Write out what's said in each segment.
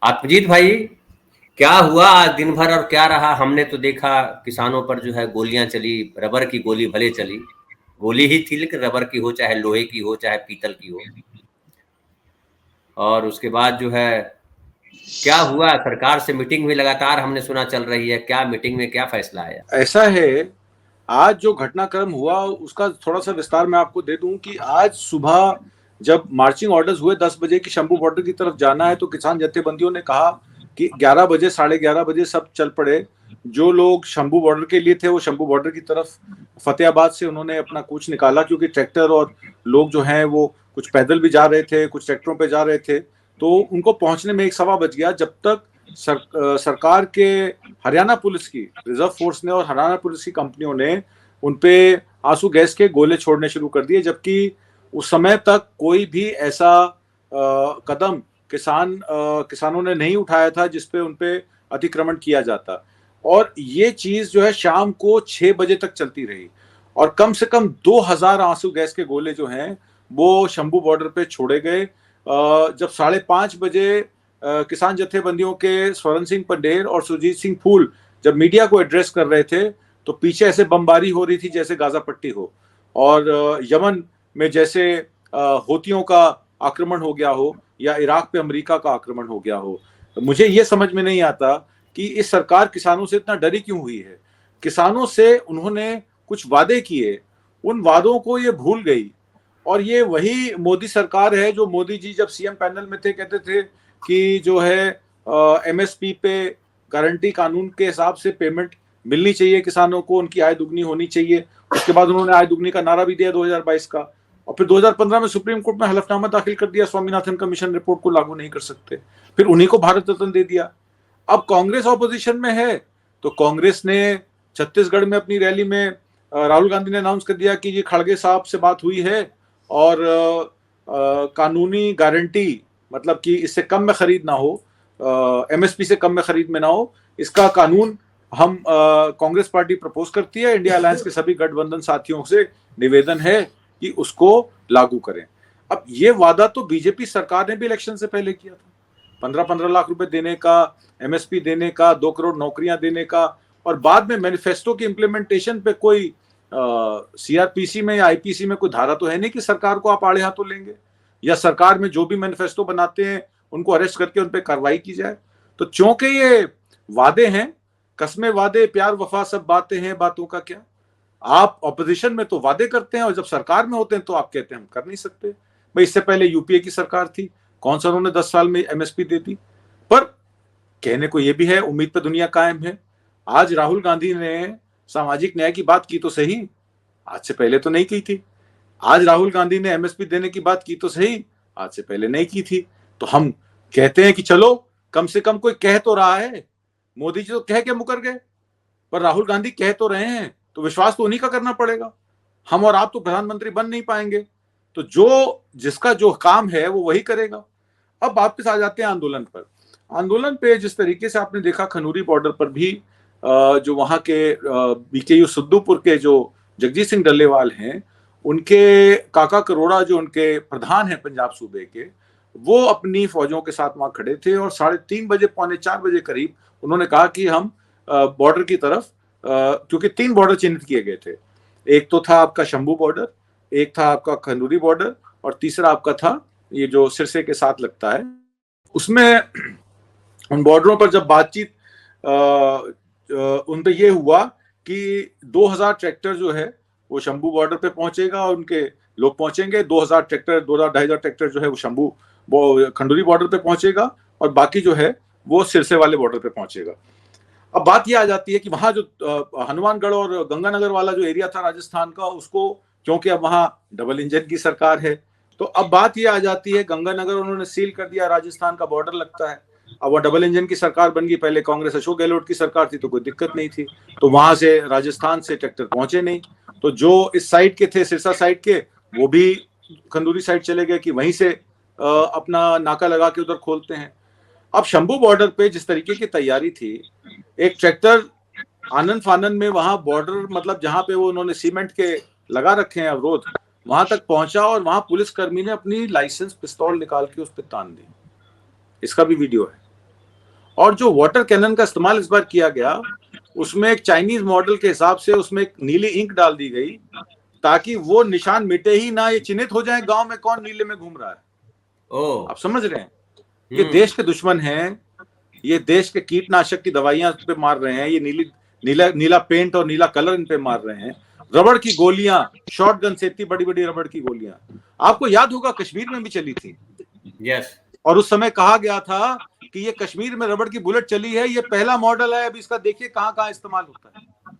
आत्मजीत भाई, क्या हुआ आज दिन भर और क्या रहा? हमने तो देखा किसानों पर जो है गोलियां चली, रबर की गोली भले चली, गोली ही थी लेकिन रबर की हो चाहे लोहे की हो चाहे पीतल की हो। और उसके बाद जो है क्या हुआ? सरकार से मीटिंग भी लगातार हमने सुना चल रही है, क्या मीटिंग में क्या फैसला आया? ऐसा है, आज जो घटनाक्रम हुआ उसका थोड़ा सा विस्तार मैं आपको दे दूं कि आज सुबह जब मार्चिंग ऑर्डर्स हुए 10 बजे की शंभू बॉर्डर की तरफ जाना है, तो किसान जत्थेबंदियों ने कहा कि 11 बजे 11:30 बजे सब चल पड़े। जो लोग शंभू बॉर्डर के लिए थे वो शंभू बॉर्डर की तरफ फतेहाबाद से उन्होंने अपना कूच निकाला, क्योंकि ट्रैक्टर और लोग जो हैं वो कुछ पैदल भी जा रहे थे, कुछ ट्रैक्टरों पे जा रहे थे। तो उनको पहुंचने में 1 सवा बज गया, जब तक सरकार के हरियाणा पुलिस की रिजर्व फोर्स ने और हरियाणा पुलिस की कंपनियों ने उन पे आंसू गैस के गोले छोड़ने शुरू कर दिए, जबकि उस समय तक कोई भी ऐसा कदम किसानों ने नहीं उठाया था जिसपे उन पे अतिक्रमण किया जाता। और ये चीज जो है शाम को 6 बजे तक चलती रही, और कम से कम 2000 आंसू गैस के गोले जो हैं वो शंभू बॉर्डर पे छोड़े गए। जब 5:30 बजे किसान जत्थेबंदियों के स्वरण सिंह पंडेर और सुरजीत सिंह फूल जब मीडिया को एड्रेस कर रहे थे, तो पीछे ऐसे बमबारी हो रही थी जैसे गाजा पट्टी हो, और यमन में जैसे होतियों का आक्रमण हो गया हो या इराक पे अमेरिका का आक्रमण हो गया हो। मुझे ये समझ में नहीं आता कि इस सरकार किसानों से इतना डरी क्यों हुई है। किसानों से उन्होंने कुछ वादे किए, उन वादों को ये भूल गई। और ये वही मोदी सरकार है जो मोदी जी जब सीएम पैनल में थे कहते थे कि जो है एमएसपी पे गारंटी कानून के हिसाब से पेमेंट मिलनी चाहिए किसानों को, उनकी आय दुगनी होनी चाहिए। उसके बाद उन्होंने आय दुगनी का नारा भी दिया 2022 का, और फिर 2015 में सुप्रीम कोर्ट में हलफनामा दाखिल कर दिया, स्वामीनाथन कमीशन रिपोर्ट को लागू नहीं कर सकते। फिर उन्हीं को भारत रत्न दे दिया। अब कांग्रेस ऑपोजिशन में है, तो कांग्रेस ने छत्तीसगढ़ में अपनी रैली में राहुल गांधी ने अनाउंस कर दिया कि ये खड़गे साहब से बात हुई है, और कानूनी गारंटी मतलब कि इससे कम में खरीद ना हो, एमएसपी से कम में खरीद में ना हो, इसका कानून हम कांग्रेस पार्टी प्रपोज करती है। इंडिया अलायंस के सभी गठबंधन साथियों से निवेदन है कि उसको लागू करें। अब ये वादा तो बीजेपी सरकार ने भी इलेक्शन से पहले किया था, 15-15 लाख रुपए देने का, एमएसपी देने का, 2 करोड़ नौकरियां देने का, और बाद में मैनिफेस्टो की इंप्लीमेंटेशन पे कोई सीआरपीसी में या आईपीसी में कोई धारा तो है नहीं कि सरकार को आप आड़े हाथों लेंगे, या सरकार में जो भी मैनिफेस्टो बनाते हैं उनको अरेस्ट करके उन पर कार्रवाई की जाए। तो चूंकि ये वादे हैं, कस्में वादे प्यार वफा सब बातें हैं, बातों का क्या। आप ऑपोजिशन में तो वादे करते हैं और जब सरकार में होते हैं तो आप कहते हैं हम कर नहीं सकते। भाई इससे पहले यूपीए की सरकार थी, कौन सा उन्होंने 10 साल में एमएसपी दे दी। पर कहने को यह भी है, उम्मीद पे दुनिया कायम है। आज राहुल गांधी ने सामाजिक न्याय की बात की तो सही, आज से पहले तो नहीं की थी। आज राहुल गांधी ने एमएसपी देने की बात की तो सही, आज से पहले नहीं की थी। तो हम कहते हैं कि चलो कम से कम कोई कह तो रहा है। मोदी जी तो कह के मुकर गए, पर राहुल गांधी कह तो रहे हैं, तो विश्वास तो उन्हीं का करना पड़ेगा। हम और आप तो प्रधानमंत्री बन नहीं पाएंगे, तो जो जिसका जो काम है वो वही करेगा। अब वापस आ जाते हैं आंदोलन पर। आंदोलन पे जिस तरीके से आपने देखा खनूरी बॉर्डर पर भी जो वहां के बीकेयू सिद्धूपुर के जो जगजीत सिंह डल्लेवाल हैं, उनके काका करोड़ा जो उनके प्रधान हैं पंजाब सूबे के, वो अपनी फौजों के साथ वहां खड़े थे, और 3:30 बजे 3:45 बजे करीब उन्होंने कहा कि हम बॉर्डर की तरफ, क्योंकि 3 बॉर्डर चिन्हित किए गए थे। एक तो था आपका शंभू बॉर्डर, एक था आपका खनूरी बॉर्डर, और तीसरा आपका था ये जो सिरसे के साथ लगता है। उसमें उन बॉर्डरों पर जब बातचीत उन पे ये हुआ कि 2000 ट्रैक्टर जो है वो शंभू बॉर्डर पे पहुंचेगा, और उनके लोग पहुंचेंगे। 2000 ट्रैक्टर, 2,500 ट्रैक्टर जो है वो शंभू खंडूरी बॉर्डर पे पहुंचेगा, और बाकी जो है वो सिरसे वाले बॉर्डर पे पहुंचेगा। अब बात यह आ जाती है कि वहां जो हनुमानगढ़ और गंगानगर वाला जो एरिया था राजस्थान का, उसको क्योंकि अब वहां डबल इंजन की सरकार है, तो अब बात यह आ जाती है, गंगानगर उन्होंने सील कर दिया, राजस्थान का बॉर्डर लगता है। अब वो डबल इंजन की सरकार बन गई, पहले कांग्रेस अशोक गहलोत की सरकार थी तो कोई दिक्कत नहीं थी, तो वहां से राजस्थान से ट्रैक्टर पहुंचे नहीं। तो जो इस साइड के थे, सिरसा साइड के, वो भी खंडूरी साइड चले गए कि वहीं से अपना नाका लगा के उधर खोलते हैं। अब शंभू बॉर्डर पे जिस तरीके की तैयारी थी, एक ट्रैक्टर आनंद फानंद में वहां बॉर्डर मतलब जहां पे वो उन्होंने सीमेंट के लगा रखे हैं अवरोध, वहां तक पहुंचा, और वहां पुलिसकर्मी ने अपनी लाइसेंस पिस्तौल निकाल के उस पर तान दी। इसका भी वीडियो है। और जो वाटर कैनन का इस्तेमाल इस बार किया गया, उसमें एक चाइनीज मॉडल के हिसाब से उसमें एक नीली इंक डाल दी गई ताकि वो निशान मिटे ही ना, ये चिन्हित हो जाए गांव में कौन नीले में घूम रहा है। ओ आप समझ रहे हैं, ये देश के दुश्मन हैं, ये देश के कीटनाशक की दवाइयां पे मार रहे हैं, ये नीला पेंट और नीला कलर इन पे मार रहे हैं। रबड़ की गोलियां, शॉटगन से इतनी बड़ी बड़ी रबड़ की गोलियां, आपको याद होगा कश्मीर में भी चली थी। यस। और उस समय कहा गया था कि ये कश्मीर में रबड़ की बुलेट चली है, ये पहला मॉडल है, अभी इसका देखिए कहां कहां इस्तेमाल होता है।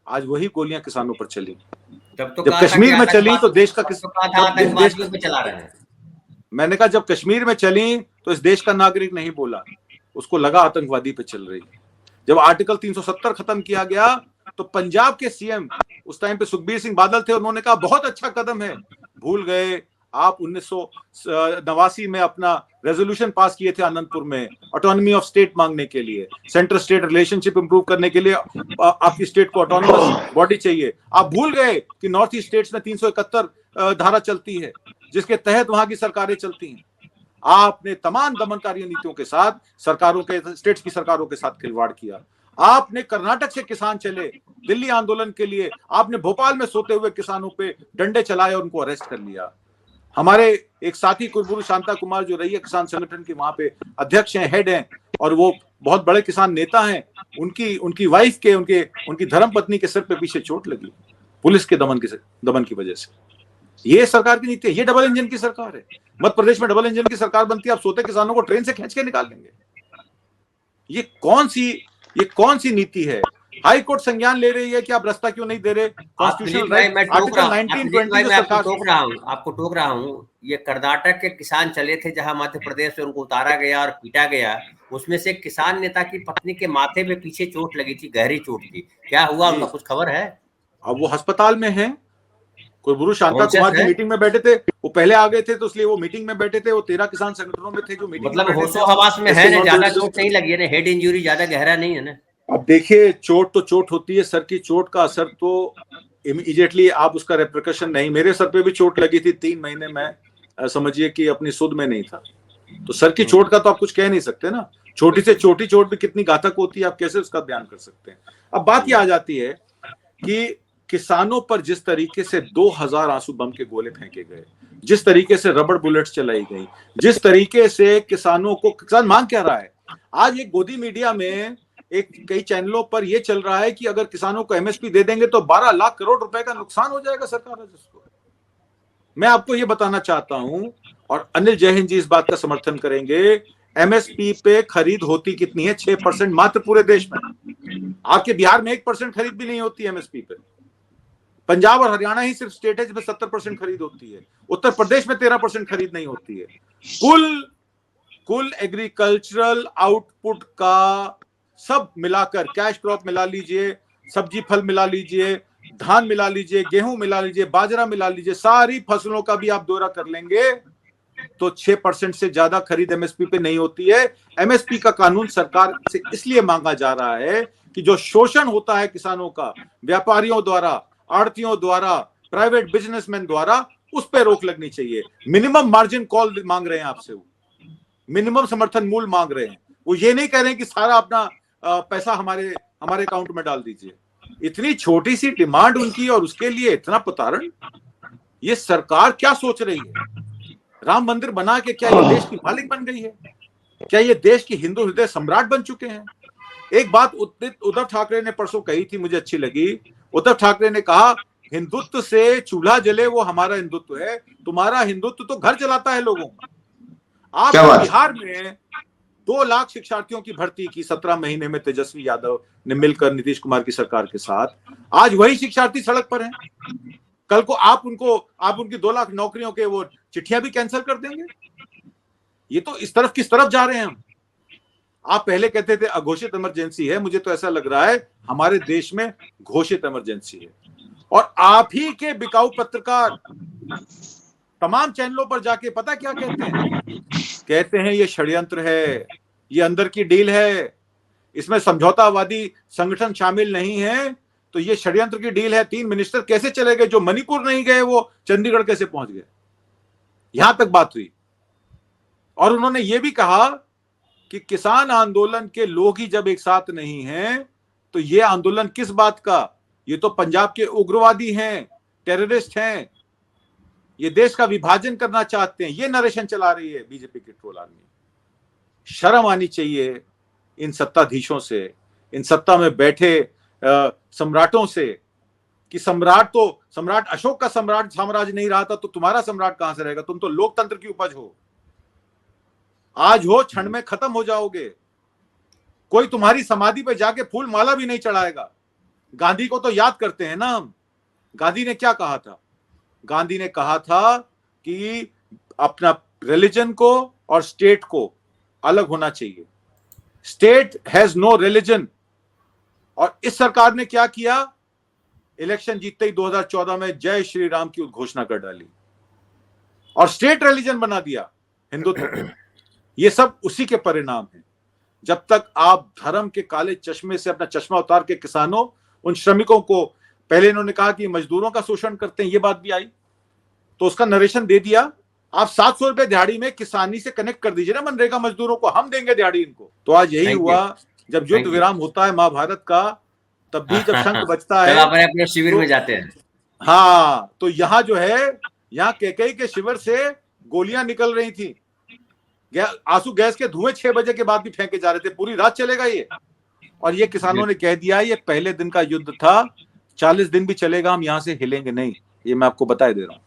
आज वही गोलियां किसानों पर चली। तब तो जब कश्मीर में चली तो देश का आतंकवादियों पे चला रहे हैं। मैंने कहा जब कश्मीर में चली तो इस देश का नागरिक नहीं बोला, उसको लगा आतंकवादी पे चल रही है। जब आर्टिकल 370 खत्म किया गया तो पंजाब के सीएम उस टाइम पे सुखबीर सिंह बादल थे, उन्होंने कहा बहुत अच्छा कदम है। भूल गए आप 1989 में अपना रेजोल्यूशन पास किए थे आनंदपुर में ऑटोनॉमी ऑफ स्टेट मांगने के लिए, सेंटर स्टेट रिलेशनशिप इंप्रूव करने के लिए आपकी स्टेट को ऑटोनॉमस बॉडी चाहिए। आप भूल गए कि नॉर्थ ईस्ट स्टेट्स में 371 धारा चलती है जिसके तहत वहां की सरकारें चलती हैं। आपने तमाम दमनकारी नीतियों के साथ सरकारों के, स्टेट्स की सरकारों के साथ खिलवाड़ किया। आपने कर्नाटक से किसान चले दिल्ली आंदोलन के लिए, आपने भोपाल में सोते हुए किसानों पे डंडे चलाए और उनको अरेस्ट कर लिया। हमारे एक साथी कुलगुरु शांता कुमार जो रही है किसान संगठन के वहां पे अध्यक्ष हैं, हेड हैं, और वो बहुत बड़े किसान नेता हैं, उनकी वाइफ के उनकी धर्म पत्नी के सिर पे पीछे चोट लगी पुलिस के दमन की वजह से। ये सरकार की नीति है, ये डबल इंजन की सरकार है। मध्य प्रदेश में डबल इंजन की सरकार बनती है, आप सोते किसानों को ट्रेन से खींच के निकाल लेंगे। ये कौन सी नीति है? हाई कोर्ट संज्ञान ले रही है कि आप रास्ता क्यों नहीं दे रहे? कॉन्स्टिट्यूशनल राइट, आर्टिकल 1920 जो सरकार आपको टोक रहा हूँ। ये कर्नाटक के किसान चले थे जहां मध्य प्रदेश से उनको उतारा गया और पीटा गया, उसमें से किसान नेता की पत्नी के माथे पे पीछे चोट लगी थी, गहरी चोट थी, क्या हुआ उनका कुछ खबर है? अब वो अस्पताल में है। कुलगुरु शांता कुमार की मीटिंग में बैठे थे, वो पहले आ गए थे तो इसलिए वो मीटिंग में बैठे थे। वो 13 किसान संगठनों में थे जो मीटिंग मतलब होशो हवास में है ना, ज्यादा चोट नहीं लगी है ना, हेड इंजरी ज्यादा गहरा नहीं है ना। अब देखिए चोट तो चोट होती है, सर की चोट का असर तो इमीडिएटली आप उसका रेप्रिकॉशन नहीं। मेरे सर पे भी चोट लगी थी 3 महीने में, समझिए कि अपनी सुध में नहीं था, तो सर की चोट का तो आप कुछ कह नहीं सकते ना। छोटी से छोटी चोट भी कितनी घातक होती है, आप कैसे उसका बयान कर सकते हैं। अब बात यह आ जाती है कि किसानों पर जिस तरीके से 2000 आंसू बम के गोले फेंके गए, जिस तरीके से रबड़ बुलेट्स चलाई गई, जिस तरीके से किसानों को, किसान मांग क्या रहा है? आज एक गोदी मीडिया में कई चैनलों पर यह चल रहा है कि अगर किसानों को एमएसपी दे देंगे तो 12 लाख करोड़ रुपए का नुकसान हो जाएगा सरकार राजस्व। मैं आपको यह बताना चाहता हूं, और अनिल जैन जी इस बात का समर्थन करेंगे, एमएसपी पे खरीद होती कितनी है? 6% मात्र पूरे देश में। आपके बिहार में 1% खरीद भी नहीं होती एमएसपी पे। पंजाब और हरियाणा ही सिर्फ स्टेट है जिसमें 70% खरीद होती है। उत्तर प्रदेश में 13% खरीद नहीं होती है। कुल एग्रीकल्चरल आउटपुट का सब मिलाकर, कैश क्रॉप मिला लीजिए, सब्जी फल मिला लीजिए, धान मिला लीजिए, गेहूं मिला लीजिए, बाजरा मिला लीजिए, सारी फसलों का भी आप दौरा कर लेंगे तो 6% से ज्यादा खरीद एमएसपी पे नहीं होती है। एमएसपी का कानून सरकार से इसलिए मांगा जा रहा है कि जो शोषण होता है किसानों का व्यापारियों द्वारा, आड़तियों द्वारा, प्राइवेट बिजनेसमैन द्वारा, उस पर रोक लगनी चाहिए। मिनिमम मार्जिन कॉल मांग रहे हैं आपसे, वो मिनिमम समर्थन मूल्य मांग रहे हैं। वो ये नहीं कह रहे हैं कि सारा अपना पैसा हमारे अकाउंट में डाल दीजिए। इतनी छोटी सी डिमांड उनकी और उसके लिए इतना प्रताड़न। ये सरकार क्या सोच रही है? राम मंदिर बना के क्या ये देश की मालिक बन गई है? क्या ये देश की हिंदू हृदय सम्राट बन चुके हैं? एक बात उद्धव ठाकरे ने परसों कही थी, मुझे अच्छी लगी। उद्धव ठाकरे ने कहा हिंदुत्व से चूल्हा जले वो हमारा हिंदुत्व है, तुम्हारा हिंदुत्व तो घर चलाता है लोगों को। आप बिहार में 2 लाख शिक्षार्थियों की भर्ती की 17 महीने में तेजस्वी यादव ने मिलकर नीतीश कुमार की सरकार के साथ। आज वही शिक्षार्थी सड़क पर हैं। कल को आप उनकी 2 लाख नौकरियों के वो चिट्ठियां भी कैंसिल कर देंगे। ये तो इस तरफ किस तरफ जा रहे हैं हम? आप पहले कहते थे अघोषित इमरजेंसी है, मुझे तो ऐसा लग रहा है हमारे देश में घोषित इमरजेंसी है। और आप ही के बिकाऊ पत्रकार तमाम चैनलों पर जाके पता क्या कहते हैं ये षड्यंत्र है, ये अंदर की डील है, इसमें समझौतावादी संगठन शामिल नहीं है, तो ये षड्यंत्र की डील है। 3 मिनिस्टर कैसे चले गए? जो मणिपुर नहीं गए वो चंडीगढ़ कैसे पहुंच गए? यहां तक बात हुई। और उन्होंने ये भी कहा कि किसान आंदोलन के लोग ही जब एक साथ नहीं हैं तो ये आंदोलन किस बात का? ये तो पंजाब के उग्रवादी हैं, टेररिस्ट हैं, ये देश का विभाजन करना चाहते हैं, ये नरेशन चला रही है बीजेपी की ट्रोल आर्मी। शर्म आनी चाहिए इन सत्ताधीशों से, इन सत्ता में बैठे सम्राटों से, कि सम्राट अशोक का सम्राट साम्राज्य नहीं रहा था तो तुम्हारा सम्राट कहां से रहेगा? तुम तो लोकतंत्र की उपज हो, आज हो क्षण में खत्म हो जाओगे। कोई तुम्हारी समाधि पे जाके फूल माला भी नहीं चढ़ाएगा। गांधी को तो याद करते हैं ना हम। गांधी ने क्या कहा था? गांधी ने कहा था कि अपना रिलीजन को और स्टेट को अलग होना चाहिए। State has no religion. और इस सरकार ने क्या किया? इलेक्शन जीतते ही 2014 में जय श्री राम की उद्घोषणा कर डाली और स्टेट रिलीजन बना दिया हिंदुत्व को। ये सब उसी के परिणाम हैं। जब तक आप धर्म के काले चश्मे से अपना चश्मा उतार के किसानों, उन श्रमिकों को, पहले इन्होंने कहा कि मजदूरों का शोषण करते हैं, ये बात भी आई तो उसका नरेशन दे दिया। आप 700 रुपए दिहाड़ी में किसानी से कनेक्ट कर दीजिए ना मनरेगा मजदूरों को, हम देंगे दिहाड़ी इनको। तो आज यही हुआ। जब युद्ध विराम होता है महाभारत का, तब भी जब शंख बजता है अपने शिविर में जाते हैं। हाँ, तो यहाँ जो है, यहाँ कैकेयी के शिविर से गोलियां निकल रही थी, आंसू गैस के धुएं 6 बजे के बाद भी फेंके जा रहे थे। पूरी रात चलेगा ये। और ये किसानों ने कह दिया ये पहले दिन का युद्ध था, 40 दिन भी चलेगा, हम यहाँ से हिलेंगे नहीं। ये मैं आपको बता दे रहा हूँ।